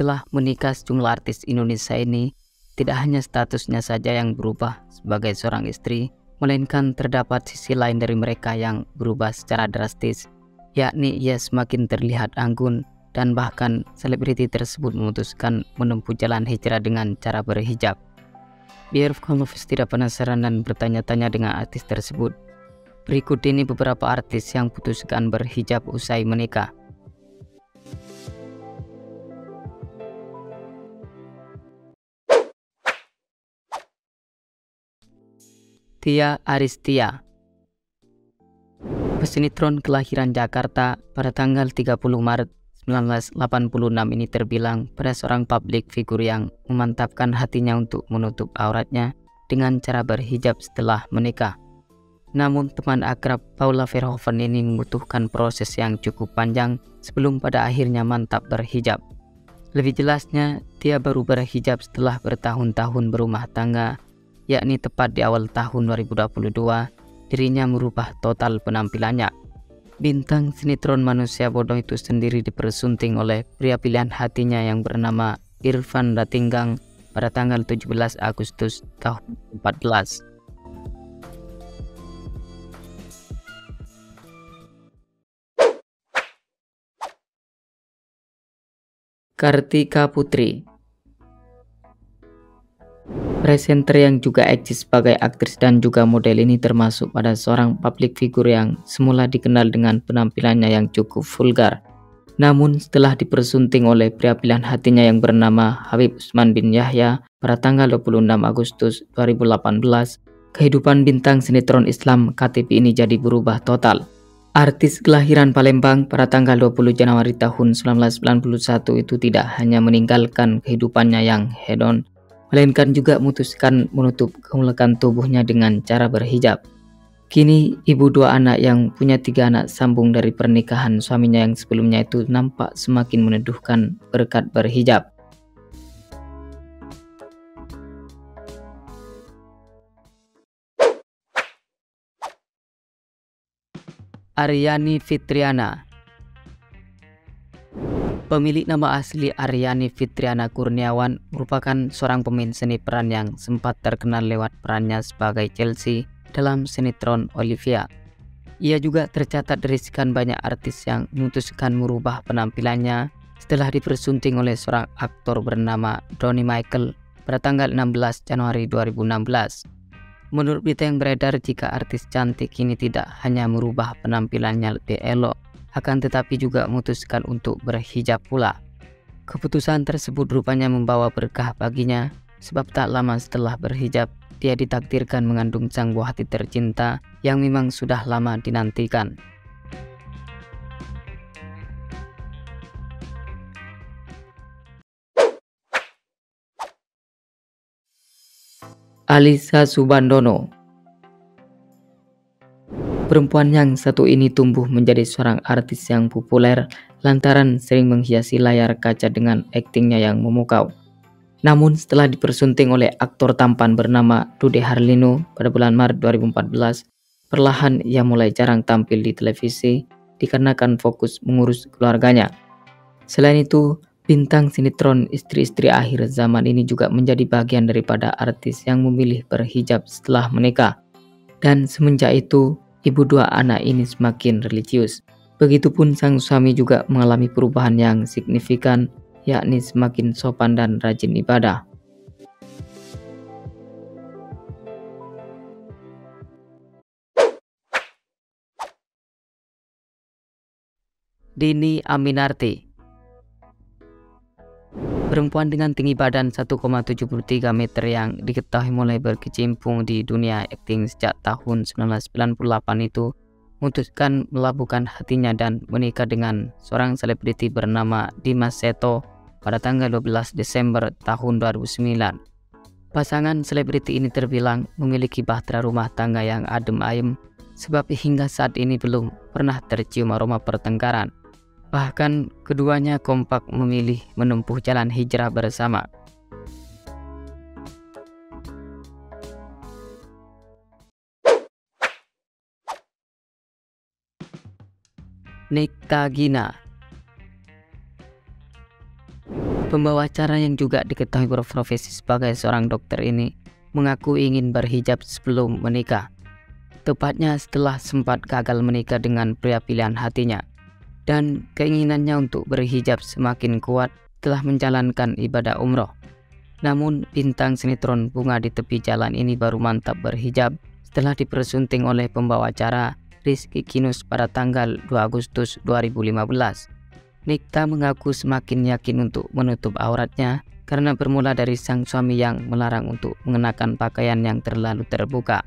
Setelah menikah, sejumlah artis Indonesia ini tidak hanya statusnya saja yang berubah sebagai seorang istri, melainkan terdapat sisi lain dari mereka yang berubah secara drastis, yakni ia semakin terlihat anggun dan bahkan selebriti tersebut memutuskan menempuh jalan hijrah dengan cara berhijab. Biar kamu tidak penasaran dan bertanya-tanya dengan artis tersebut, berikut ini beberapa artis yang putuskan berhijab usai menikah. Tia Aristia, pesinetron kelahiran Jakarta pada tanggal 30 Maret 1986 ini terbilang pada seorang publik figur yang memantapkan hatinya untuk menutup auratnya dengan cara berhijab setelah menikah. Namun teman akrab Paula Verhoeven ini membutuhkan proses yang cukup panjang sebelum pada akhirnya mantap berhijab. Lebih jelasnya, Tia baru berhijab setelah bertahun-tahun berumah tangga, yakni tepat di awal tahun 2022, dirinya merubah total penampilannya. Bintang sinetron Manusia Bodoh itu sendiri dipersunting oleh pria pilihan hatinya yang bernama Irfan Datinggang pada tanggal 17 Agustus tahun 2014. Kartika Putri, presenter yang juga eksis sebagai aktris dan juga model ini termasuk pada seorang publik figur yang semula dikenal dengan penampilannya yang cukup vulgar. Namun setelah dipersunting oleh pria pilihan hatinya yang bernama Habib Usman bin Yahya pada tanggal 26 Agustus 2018, kehidupan bintang sinetron Islam KTP ini jadi berubah total. Artis kelahiran Palembang pada tanggal 20 Januari tahun 1991 itu tidak hanya meninggalkan kehidupannya yang hedon, melainkan juga memutuskan menutup kemulakan tubuhnya dengan cara berhijab. Kini ibu dua anak yang punya 3 anak sambung dari pernikahan suaminya yang sebelumnya itu nampak semakin meneduhkan berkat berhijab. Aryani Fitriana, pemilik nama asli Aryani Fitriana Kurniawan merupakan seorang pemain seni peran yang sempat terkenal lewat perannya sebagai Chelsea dalam sinetron Olivia. Ia juga tercatat dari sekian banyak artis yang memutuskan merubah penampilannya setelah dipersunting oleh seorang aktor bernama Donny Michael pada tanggal 16 Januari 2016. Menurut berita yang beredar, jika artis cantik ini tidak hanya merubah penampilannya lebih elok, akan tetapi juga memutuskan untuk berhijab pula. Keputusan tersebut rupanya membawa berkah baginya, sebab tak lama setelah berhijab, dia ditakdirkan mengandung sang buah hati tercinta yang memang sudah lama dinantikan. Alisa Subandono, perempuan yang satu ini tumbuh menjadi seorang artis yang populer lantaran sering menghiasi layar kaca dengan aktingnya yang memukau. Namun setelah dipersunting oleh aktor tampan bernama Dude Harlino pada bulan Maret 2014, perlahan ia mulai jarang tampil di televisi dikarenakan fokus mengurus keluarganya. Selain itu, bintang sinetron Istri-Istri Akhir Zaman ini juga menjadi bagian daripada artis yang memilih berhijab setelah menikah. Dan semenjak itu, ibu dua anak ini semakin religius. Begitupun sang suami juga mengalami perubahan yang signifikan, yakni semakin sopan dan rajin ibadah. Dhini Aminarti, perempuan dengan tinggi badan 1,73 meter yang diketahui mulai berkecimpung di dunia akting sejak tahun 1998 itu memutuskan melabuhkan hatinya dan menikah dengan seorang selebriti bernama Dimas Seto pada tanggal 12 Desember tahun 2009. Pasangan selebriti ini terbilang memiliki bahtera rumah tangga yang adem ayem, sebab hingga saat ini belum pernah tercium aroma pertengkaran. Bahkan keduanya kompak memilih menempuh jalan hijrah bersama. Nikta Gina, Pembawa acara yang juga diketahui berprofesi sebagai seorang dokter ini mengaku ingin berhijab sebelum menikah, tepatnya setelah sempat gagal menikah dengan pria pilihan hatinya, dan keinginannya untuk berhijab semakin kuat setelah menjalankan ibadah umroh. Namun bintang sinetron Bunga di Tepi Jalan ini baru mantap berhijab setelah dipersunting oleh pembawa acara Rizky Kinus pada tanggal 2 Agustus 2015. Nikta mengaku semakin yakin untuk menutup auratnya karena bermula dari sang suami yang melarang untuk mengenakan pakaian yang terlalu terbuka.